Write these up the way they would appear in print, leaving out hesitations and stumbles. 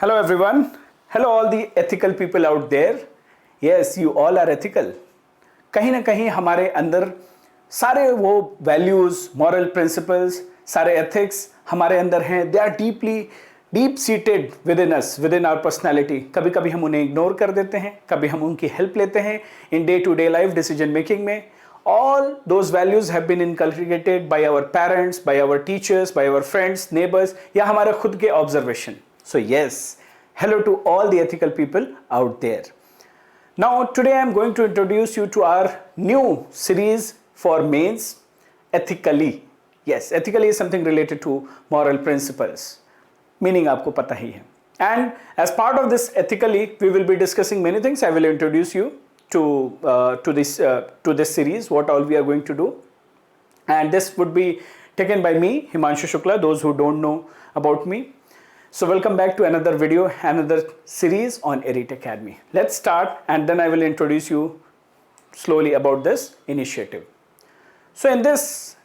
Hello everyone. Hello all the ethical people out there. Yes, you all are ethical. कहीं ना कहीं हमारे अंदर सारे वो वैल्यूज, मॉरल प्रिंसिपल्स, सारे एथिक्स हमारे अंदर हैं. They are deep seated within us, within our personality. कभी कभी हम उन्हें इग्नोर कर देते हैं, कभी हम उनकी हेल्प लेते हैं in day to day life decision making में. All those values have been inculcated by our parents, by our teachers, by our friends, neighbors, या हमारे खुद के observation. So yes, hello to all the ethical people out there. Now today I am going to introduce you to our new series for mains, ethically. Yes, ethically is something related to moral principles. Meaning आपको पता ही है. And as part of this ethically, we will be discussing many things. I will introduce you to this series, what all we are going to do, and this would be taken by me, Himanshu Shukla, those who don't know about me. So welcome back to another video, another series on Elite Academy. Let's start, and then I will introduce you slowly about this initiative. So in this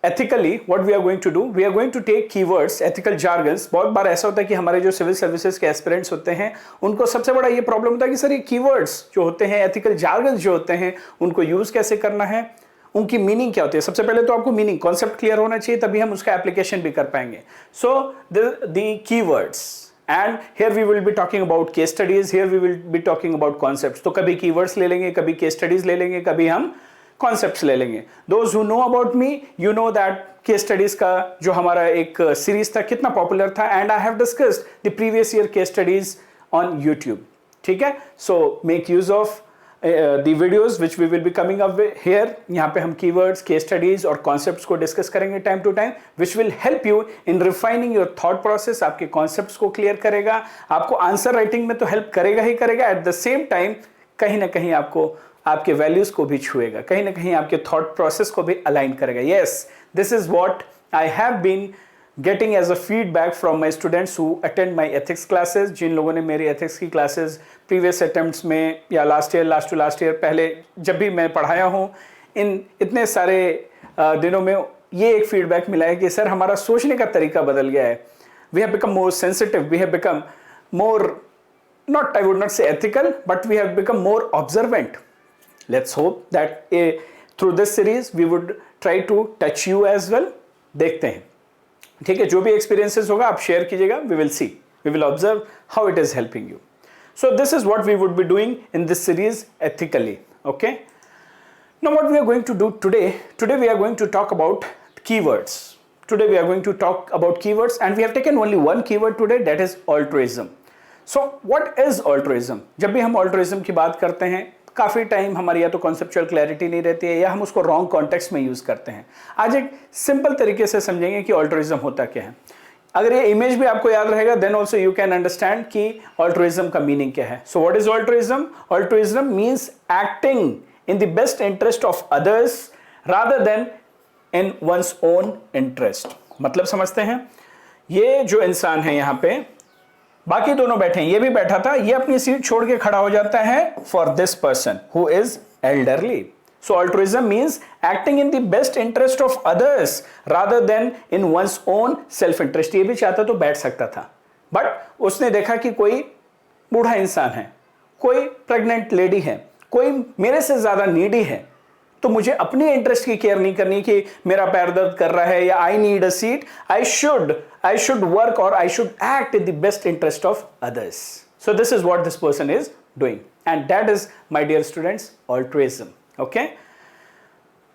ethically, what we are going to do, we are going to take keywords, ethical jargons. बहुत बार ऐसा होता है कि हमारे जो civil services के aspirants होते हैं उनको सबसे बड़ा ये प्रॉब्लम होता है कि सर ये कीवर्ड्स जो होते हैं, एथिकल जार्गन्स जो होते हैं, उनको यूज कैसे करना है, उनकी मीनिंग क्या होती है. सबसे पहले तो आपको मीनिंग, कॉन्सेप्ट क्लियर होना चाहिए, तभी हम उसका एप्लीकेशन भी कर पाएंगे. So the keywords, and here we will be talking about case studies, here we will be talking about concepts. तो कभी कीवर्ड्स ले लेंगे, कभी केस स्टडीज ले लेंगे, कभी हम कॉन्सेप्ट्स ले लेंगे. Those who know about me, you know that case studies का जो हमारा एक सीरीज था कितना पॉपुलर था, and I have discussed the previous year case studies on YouTube. ठीक है, so make use of the videos which we will be coming up here. यहाँ पे हम कीवर्ड्स, केस स्टडीज और कॉन्सेप्ट्स को डिस्कस करेंगे time to time, which will help you in refining your thought process. आपके concepts को clear करेगा, आपको आंसर राइटिंग में तो हेल्प करेगा ही करेगा, एट द सेम टाइम कहीं ना कहीं आपको आपके वैल्यूज को भी छुएगा, कहीं ना कहीं आपके थॉट प्रोसेस को भी अलाइन करेगा. Yes, this is what I have been getting as a feedback from my students who attend my ethics classes. जिन लोगों ने मेरी एथिक्स की क्लासेस प्रीवियस अटेम्प्ट्स में या लास्ट ईयर पहले जब भी मैं पढ़ाया हूँ, इन इतने सारे दिनों में ये एक फीडबैक मिला है कि सर हमारा सोचने का तरीका बदल गया है. We have become more sensitive, we have become more, not I would not say ethical, but we have become more observant. Let's hope that through this series we would try to touch you as well. देखते हैं, ठीक है. जो भी experiences होगा आप share कीजिएगा. We will see, we will observe how it is helping you. So this is what we would be doing in this series ethically. Okay. Now what we are going to do today we are going to talk about keywords. Today we are going to talk about keywords, and we have taken only one keyword today, that is altruism. So what is altruism? जब भी हम altruism की बात करते हैं, काफ़ी time हमारी या तो कॉन्सेप्चुअल क्लैरिटी नहीं रहती है या हम उसको रॉन्ग कॉन्टेक्स्ट में यूज़ करते हैं. आज एक सिंपल तरीके से समझेंगे कि ऑल्ट्रुइज्म होता क्या है. अगर ये इमेज भी आपको याद रहेगा, then also you can understand कि ऑल्ट्रुइज्म का मीनिंग क्या है. So what is altruism? Altruism means acting in the best interest of others rather than in one's own interest. मतलब समझते हैं, ये जो इंसान है यहाँ पे, बाकी दोनों बैठे हैं, ये भी बैठा था, ये अपनी सीट छोड़ के खड़ा हो जाता है for this person who is elderly. So altruism means acting in the best interest of others rather than in one's own self interest. ये भी चाहता तो बैठ सकता था, बट उसने देखा कि कोई बूढ़ा इंसान है, कोई प्रेग्नेंट लेडी है, कोई मेरे से ज्यादा नीडी है, तो मुझे अपने इंटरेस्ट की केयर नहीं करनी कि मेरा पैर दर्द कर रहा है या I need a seat. I should work or I should act in the best interest of others. So this is what this person is doing, and that is, my dear students, altruism. Okay?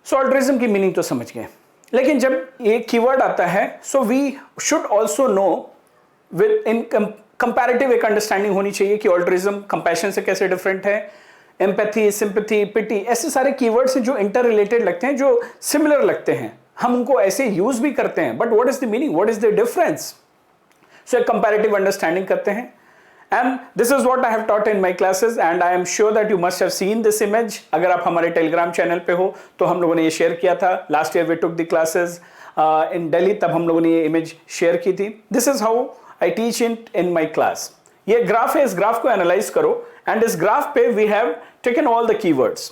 So altruism की meaning तो समझ गए, लेकिन जब ये keyword आता है, so we should also know with in comparative एक अंडरस्टैंडिंग होनी चाहिए कि altruism compassion से कैसे डिफरेंट है. एम्पैथी, सिंपैथी, पिटी, ऐसे सारे कीवर्ड्स हैं जो इंटर रिलेटेड लगते हैं, जो सिमिलर लगते हैं, हम उनको ऐसे यूज भी करते हैं, but what is the meaning, what is the difference. So एक कंपैरेटिव अंडरस्टैंडिंग करते हैं, and this is what I have taught in my classes, and I am sure that you must have seen this image. अगर आप हमारे Telegram channel पे हो तो हम लोगों ने ये शेयर किया था. Last year we took the classes in Delhi, तब हम लोगों ने ये इमेज शेयर की थी. This is how I teach in my class. ये ग्राफ है, इस ग्राफ को एनालाइज करो, एंड इस ग्राफ पे we have taken all the keywords.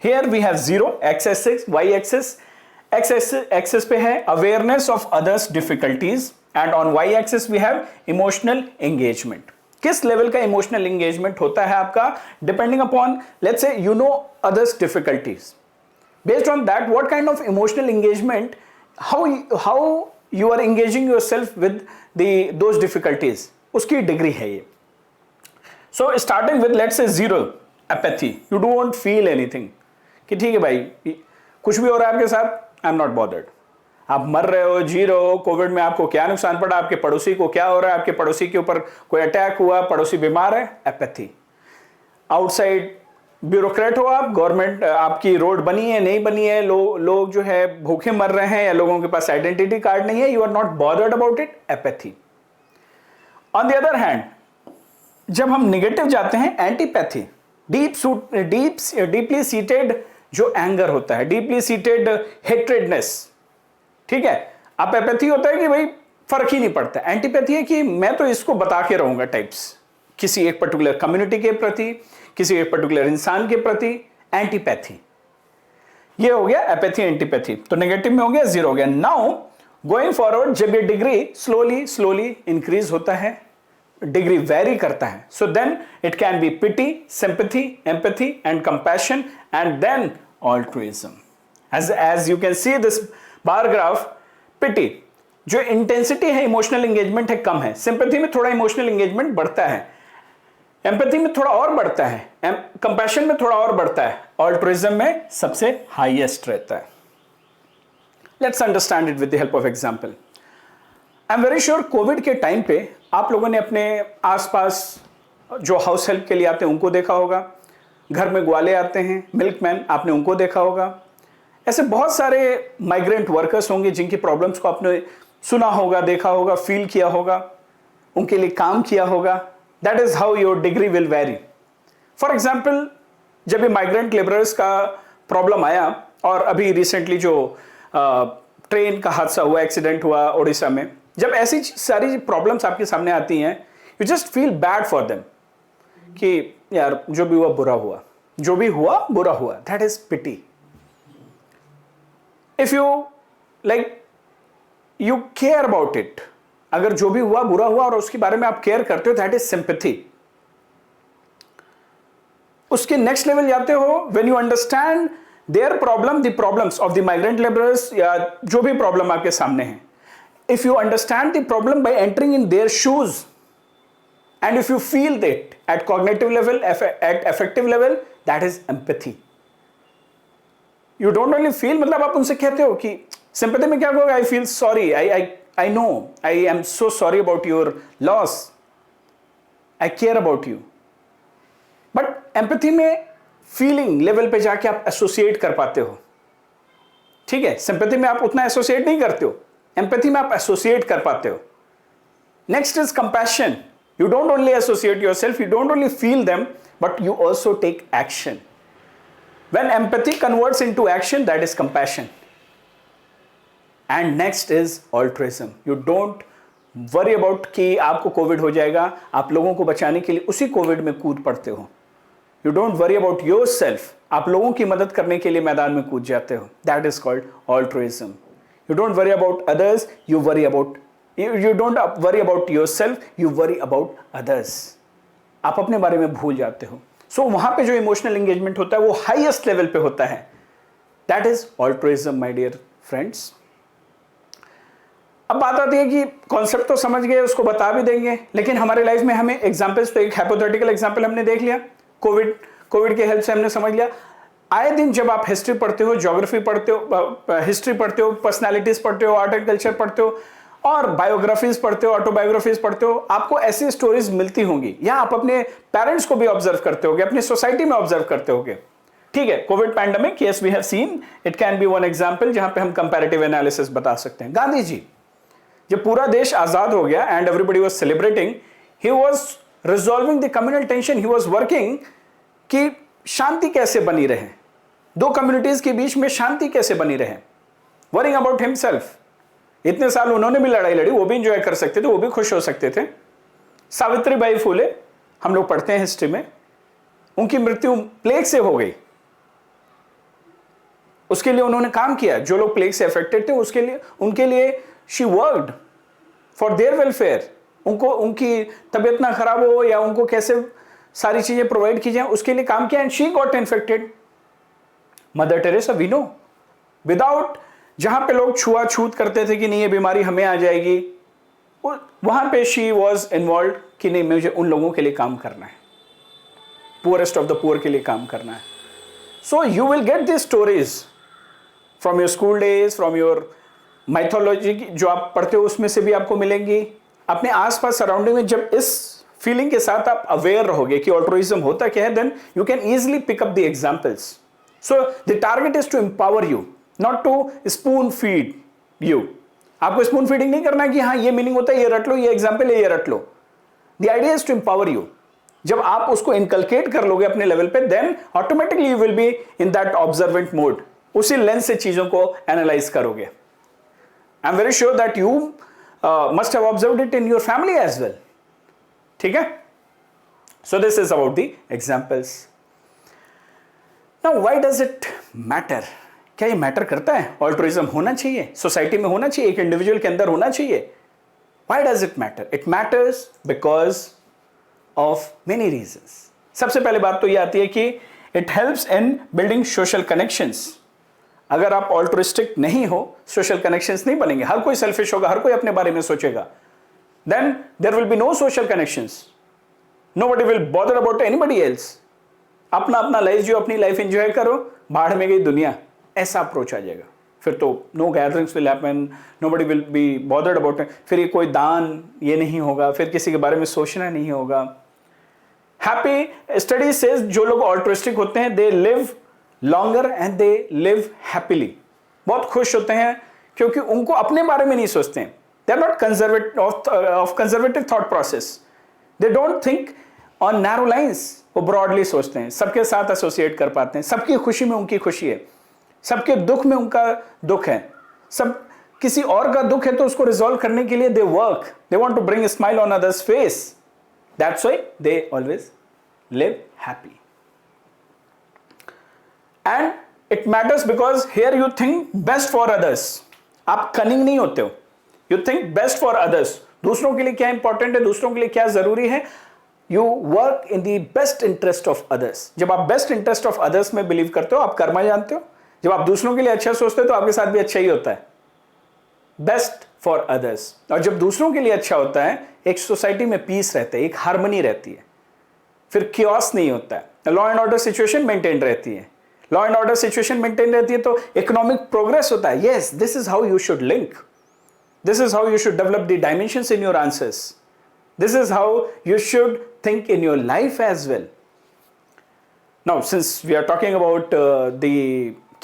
Here we have 0 X axis, Y axis. X axis पे है awareness of others difficulties, and on Y axis we have emotional engagement. किस level का emotional engagement होता है आपका, depending upon let's say you know others difficulties, based on that what kind of emotional engagement, how you are engaging yourself with those difficulties, उसकी degree है ये. So starting with let's say 0 apathy, you don't feel anything, कि ठीक है भाई कुछ भी हो रहा है आपके साथ, आई एम नॉट बॉदर्ड. आप मर रहे हो, जी रहे हो, कोविड में आपको क्या नुकसान पड़ा, आपके पड़ोसी को क्या हो रहा है, आपके पड़ोसी के ऊपर कोई अटैक हुआ, पड़ोसी बीमार है, एपैथी. आउटसाइड ब्यूरोक्रेट हो आप, गवर्नमेंट आपकी रोड बनी है नहीं बनी है, लोग जो है भूखे मर रहे हैं या लोगों के पास आइडेंटिटी कार्ड नहीं है, you are not bothered about it, apathy. On the other hand जब हम निगेटिव जाते हैं, एंटीपैथी, डीपली सीटेड जो एंगर होता है, डीपली सीटेड हेट्रेडनेस. ठीक है, आप एपैथी होता है कि भाई फर्क ही नहीं पड़ता. एंटीपैथी है कि मैं तो इसको बता के रहूंगा टाइप्स, किसी एक पर्टिकुलर कम्युनिटी के प्रति, किसी एक पर्टिकुलर इंसान के प्रति, एंटीपैथी. ये हो गया एपैथी एंटीपैथी. तो नेगेटिव में हो गया, 0 हो गया. नाउ गोइंग फॉरवर्ड, जब ये डिग्री स्लोली इंक्रीज होता है, डिग्री वेरी करता है, so then it can be pity, sympathy, empathy and compassion and then altruism. As you can see this bar graph, pity जो इंटेंसिटी है इमोशनल एंगेजमेंट है कम है, सिंपैथी में थोड़ा इमोशनल एंगेजमेंट बढ़ता है, एम्पैथी में थोड़ा और बढ़ता है, कंपैशन में थोड़ा और बढ़ता है, ऑल्ट्रुइज्म में सबसे हाईएस्ट रहता है. Let's understand it with the help of example. I am very sure Covid के टाइम पे आप लोगों ने अपने आसपास जो हाउस हेल्प के लिए आते हैं उनको देखा होगा, घर में ग्वाले आते हैं, मिल्कमैन, आपने उनको देखा होगा. ऐसे बहुत सारे माइग्रेंट वर्कर्स होंगे जिनकी प्रॉब्लम्स को आपने सुना होगा, देखा होगा, फील किया होगा, उनके लिए काम किया होगा. That is how your degree will very. For example, जब ये माइग्रेंट लेबरर्स का प्रॉब्लम आया और अभी रिसेंटली जो ट्रेन का हादसा हुआ, एक्सीडेंट हुआ उड़ीसा में, जब ऐसी सारी प्रॉब्लम्स आपके सामने आती हैं, you just feel bad for them कि यार जो भी हुआ बुरा हुआ, जो भी हुआ बुरा हुआ. That is pity. If you like you care about it, अगर जो भी हुआ बुरा हुआ और उसके बारे में आप केयर करते हो, दैट इज सिंपैथी. उसके नेक्स्ट लेवल जाते हो when you understand their problem, the problems of the migrant labourers, या जो भी प्रॉब्लम आपके सामने है. If you understand the problem by entering in their shoes, and if you feel that at cognitive level, at affective level, that is empathy. You don't only feel, मतलब आप उनसे कहते हो कि sympathy में क्या होगा, I feel sorry, I know, I am so sorry about your loss, I care about you. But empathy में feeling level पे जाके आप associate कर पाते हो. ठीक है, sympathy में आप उतना associate नहीं करते हो, एम्पैथी में आप एसोसिएट कर पाते हो. Next is compassion. You don't only associate yourself, you don't only feel them, but you also take action. When empathy converts into action, that is compassion. And next is altruism. You don't worry about कि आपको Covid हो जाएगा, आप लोगों को बचाने के लिए उसी कोविड में कूद पड़ते हो. You don't worry about yourself, आप लोगों की मदद करने के लिए मैदान में कूद जाते हो. That is called altruism. You don't worry about others, you don't worry about yourself, you worry about others. आप अपने बारे में भूल जाते हो. सो वहां पे जो इमोशनल एंगेजमेंट होता है वो हाईएस्ट लेवल पे होता है. That is altruism my dear friends. अब बात आती है कि कॉन्सेप्ट तो समझ गए, उसको बता भी देंगे, लेकिन हमारे लाइफ में हमें एग्जाम्पल्स, तो एक हाइपोथेटिकल एग्जाम्पल हमने देख लिया, कोविड के हेल्प से हमने समझ लिया. आए दिन जब आप हिस्ट्री पढ़ते हो, ज्योग्राफी पढ़ते हो, हिस्ट्री पढ़ते हो, पर्सनालिटीज पढ़ते हो, आर्ट एंड कल्चर पढ़ते हो, और बायोग्राफीज पढ़ते हो, ऑटोबायोग्राफीज पढ़ते हो, आपको ऐसी स्टोरीज मिलती होंगी, या आप अपने पेरेंट्स को भी ऑब्जर्व करते होगे, अपनी सोसाइटी में ऑब्जर्व करते होगे. ठीक है, COVID pandemic, yes we have seen, it can be one example जहां पे हम कंपैरेटिव एनालिसिस बता सकते हैं. गांधी जी, जब पूरा देश आजाद हो गया and everybody was celebrating, he was resolving the communal tension, he was working कि शांति कैसे बनी रहे, दो कम्युनिटीज के बीच में शांति कैसे बनी रहे. Worrying about himself. इतने साल उन्होंने भी लड़ाई लड़ी, वो भी एंजॉय कर सकते थे, वो भी खुश हो सकते थे. सावित्रीबाई फुले, हम लोग पढ़ते हैं हिस्ट्री में, उनकी मृत्यु प्लेग से हो गई. उसके लिए उन्होंने काम किया, जो लोग प्लेग से अफेक्टेड थे उसके लिए, उनके लिए she worked for their welfare. उनको उनकी तबीयत ना खराब हो या उनको कैसे सारी चीजें प्रोवाइड की जाए, उसके लिए काम किया, and she got infected. Mother Teresa we know, without, जहां पे लोग छुआछूत करते थे कि नहीं ये बीमारी हमें आ जाएगी, वहां पे शी वॉज इन्वॉल्व कि नहीं मुझे उन लोगों के लिए काम करना है, पुअरेस्ट ऑफ द पुअर के लिए काम करना है। So you will get this stories from your school days, from your mythology जो आप पढ़ते हो उसमें से भी आपको मिलेंगी। अपने आसपास सराउंडिंग में जब इस फीलिंग के साथ आप अवेयर रहोगे कि ऑल्ट्रुइज्म होता क्या है, then you can easily pick up the examples. So the target is to empower you, not to spoon feed you. आपको स्पून फीडिंग नहीं करना कि हाँ ये मीनिंग होता है, ये रट लो, ये एग्जाम्पल है, ये रट लो। The idea is to empower you. जब आप उसको इनकलकेट कर लोगे अपने लेवल पे, then automatically you will be in that observant mode, उसी लेंस से चीजों को एनालाइज करोगे। I am very sure that you must have observed it in your family as well. ठीक है, so this is about the examples. Now why does it matter? क्या ये matter करता है? ऑल्ट्रुइज्म होना चाहिए, सोसाइटी में होना चाहिए, एक इंडिविजुअल के अंदर होना चाहिए। Why does it matter? It matters because of many reasons. सबसे पहले बात तो ये आती है कि it helps in building social connections. अगर आप ऑल्ट्रुइस्टिक नहीं हो, सोशल कनेक्शंस नहीं बनेंगे, हर कोई सेल्फिश होगा, हर कोई अपने बारे में सोचेगा, then there will be no social connections, nobody will bother about anybody else. अपना अपना लाइफ जियो, अपनी लाइफ एंजॉय करो, बाहर में गई दुनिया, ऐसा अप्रोच आ जाएगा। फिर तो no gatherings will happen, nobody will be bothered about it. फिर ये कोई दान ये नहीं होगा, फिर किसी के बारे में सोचना नहीं होगा। हैप्पी स्टडी सेज जो लोग ऑल्ट्रुइस्टिक होते हैं they live longer and they live happily. बहुत खुश होते हैं क्योंकि उनको अपने बारे में नहीं सोचते हैं। They are not conservative of conservative thought process, they don't think on narrow lines. वो ब्रॉडली सोचते हैं, सबके साथ एसोसिएट कर पाते हैं, सबकी खुशी में उनकी खुशी है, सबके दुख में उनका दुख है, सब किसी और का दुख है तो उसको रिजॉल्व करने के लिए they work, they want to bring a smile on others face, that's why they always live happy. And it matters because here you think best for others. आप कनिंग नहीं होते हो, you think best for others. दूसरों के लिए क्या important है, दूसरों के लिए क्या जरूरी है, you work in the best interest of others. जब आप बेस्ट इंटरेस्ट ऑफ अदर्स में बिलीव करते हो, आप कर्मा जानते हो। जब आप दूसरों के लिए अच्छा सोचते हो तो आपके साथ भी अच्छा ही होता है, बेस्ट फॉर अदर्स। और जब दूसरों के लिए अच्छा होता है, एक सोसाइटी में पीस रहता है, एक हार्मनी रहती है, फिर कियोस नहीं होता है, law and order situation maintain रहती है। Law and order situation maintain रहती है तो इकोनॉमिक प्रोग्रेस होता है। Yes, this is how you should link, this is how you should develop the dimensions in your answers, this is how you should think in your life as well. Now since we are talking about the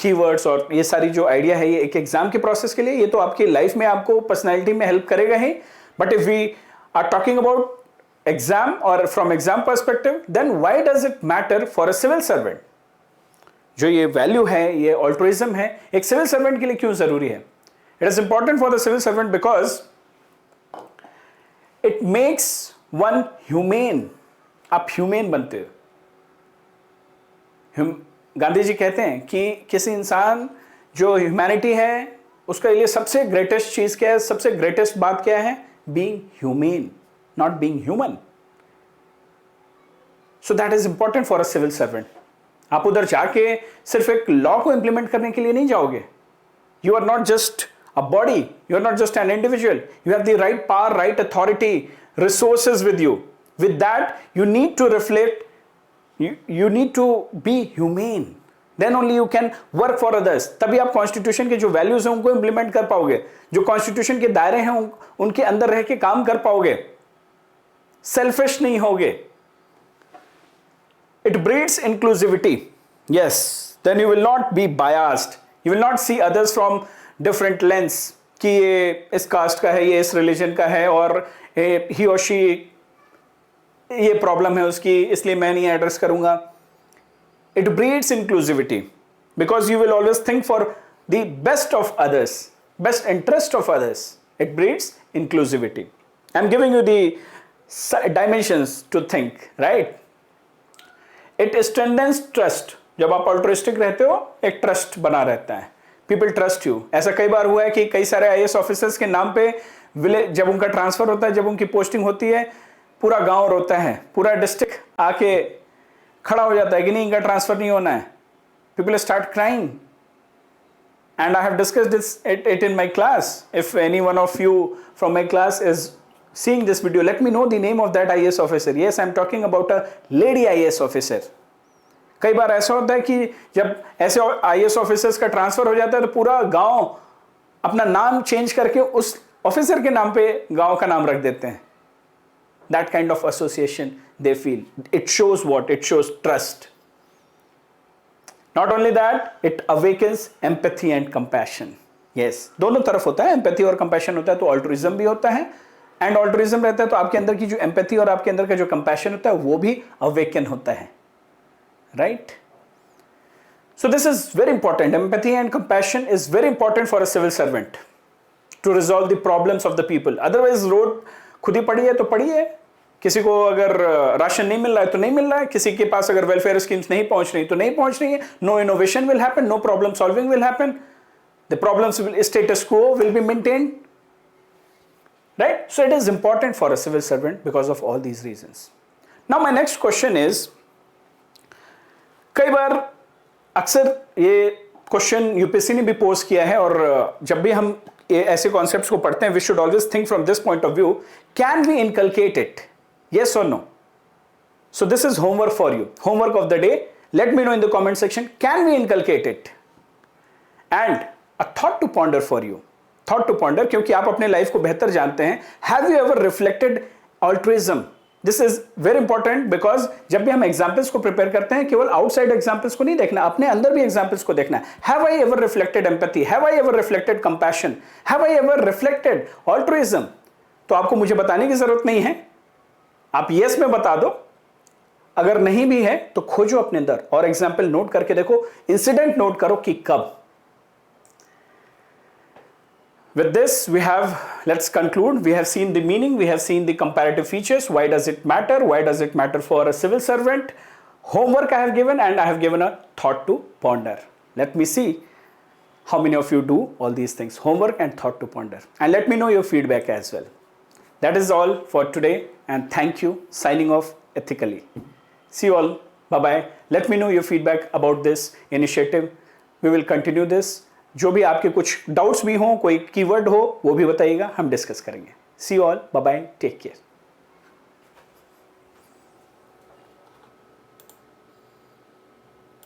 keywords और ये सारी जो idea है ये एक exam के process के लिए, ये तो आपकी लाइफ में आपको पर्सनालिटी में हेल्प करेगा ही, but if we are talking about exam और from exam perspective, then why does it matter for a civil servant? जो ये वैल्यू है, ये ऑल्ट्रुइज्म है, एक सिविल सर्वेंट के लिए क्यों जरूरी है? It is important for the civil servant because it makes one humane. आप ह्यूमेन बनते हो। गांधी जी कहते हैं कि किसी इंसान जो ह्यूमैनिटी है उसके लिए सबसे ग्रेटेस्ट चीज क्या है, सबसे ग्रेटेस्ट बात क्या है? Being humane, not being human. So that is important for a civil servant. आप उधर जाके सिर्फ एक लॉ को इंप्लीमेंट करने के लिए नहीं जाओगे। You are not just a body, you are not just an individual, you have the right power, right authority, resources with you. With that, you need to reflect, you need to be humane. Then only you can work for others. तभी आप constitution के जो values हैं उनको implement कर पाओगे, जो constitution के दायरे हैं उनके अंदर रह के काम कर पाओगे, सेल्फिश नहीं होगे। It breeds inclusivity. Yes, then you will not be biased. You will not see others from different lens कि ये इस कास्ट का है, ये इस रिलीजन का है, और ही और शी ये प्रॉब्लम है उसकी, इसलिए मैं नहीं एड्रेस करूंगा। It breeds inclusivity because you will always think for the best of others, best interest of others. It breeds inclusivity. I am giving you the dimensions to think, right? It strengthens trust. जब आप ऑल्ट्रुइस्टिक रहते हो, एक trust बना रहता है, people trust you. ऐसा कई बार हुआ है कि कई सारे आईएएस ऑफिसर्स के नाम पे विलेज, जब उनका ट्रांसफर होता है, जब उनकी पोस्टिंग होती है, पूरा गांव रोता है, पूरा डिस्ट्रिक्ट आके खड़ा हो जाता है कि नहीं, इनका ट्रांसफर नहीं होना है. People start crying. And I have discussed it in my class. If any one of you from my class is seeing this video, let me know the name of that IAS officer. Yes, I'm talking about a lady IAS officer. कई बार ऐसा होता है कि जब ऐसे IAS officers का transfer हो जाता है तो पूरा गांव अपना नाम चेंज करके उस ऑफिसर के नाम पे गांव का नाम रख देते हैं. That kind of association they feel. It shows what? It shows trust. Not only that, it awakens empathy and compassion. Yes, दोनों तरफ होता है, empathy और compassion होता है तो altruism भी होता है, and altruism रहता है तो आपके अंदर की जो empathy और आपके अंदर का जो compassion होता है वो भी awaken होता है, right? So this is very important. Empathy and compassion is very important for a civil servant to resolve the problems of the people. Otherwise, road खुद ही पड़ी है तो पड़ी है. किसी को अगर राशन नहीं मिल रहा है तो नहीं मिल रहा है, किसी के पास अगर वेलफेयर स्कीम्स नहीं पहुंच रही तो नहीं पहुंच रही है. No innovation will happen, no problem solving will happen, the problems will, status quo will be maintained, right? So it is important for a civil servant because of all these reasons. Now my next question is, कई बार अक्सर ये question UPSC ने भी pose किया है, और जब भी हम ऐसे कॉन्सेप्ट्स को पढ़ते हैं, we should always think from this point of view, can we inculcate it? Yes or no? So this is homework for you. Homework of the day. Let me know in the comment section. Can we inculcate it? And a thought to ponder for you. Thought to ponder, क्योंकि आप अपने life को बेहतर जानते हैं. Have you ever reflected altruism? This is very important because जब भी हम एग्जाम्पल्स को प्रिपेयर करते हैं, केवल आउटसाइड एग्जाम्पल्स को नहीं देखना, अपने अंदर भी एग्जाम्पल्स को देखना. Have I ever reflected empathy? Have I ever reflected compassion? Have I ever reflected altruism? तो आपको मुझे बताने की जरूरत नहीं है, आप यस में बता दो. अगर नहीं भी है तो खोजो अपने अंदर और एग्जाम्पल नोट करके देखो, इंसिडेंट नोट करो कि कब. With this we have, let's conclude. We have seen the meaning, we have seen the comparative features. Why does it matter? Why does it matter for a civil servant? Homework I have given, and I have given a thought to ponder. Let me see how many of you do all these things, homework and thought to ponder, and let me know your feedback as well. That is all for today, and thank you. Signing off ethically. See you all. Bye bye. Let me know your feedback about this initiative. We will continue this. जो भी आपके कुछ doubts भी हों, कोई keyword हो, वो भी बताइएगा, हम डिस्कस करेंगे. See you all. Bye bye. Take care.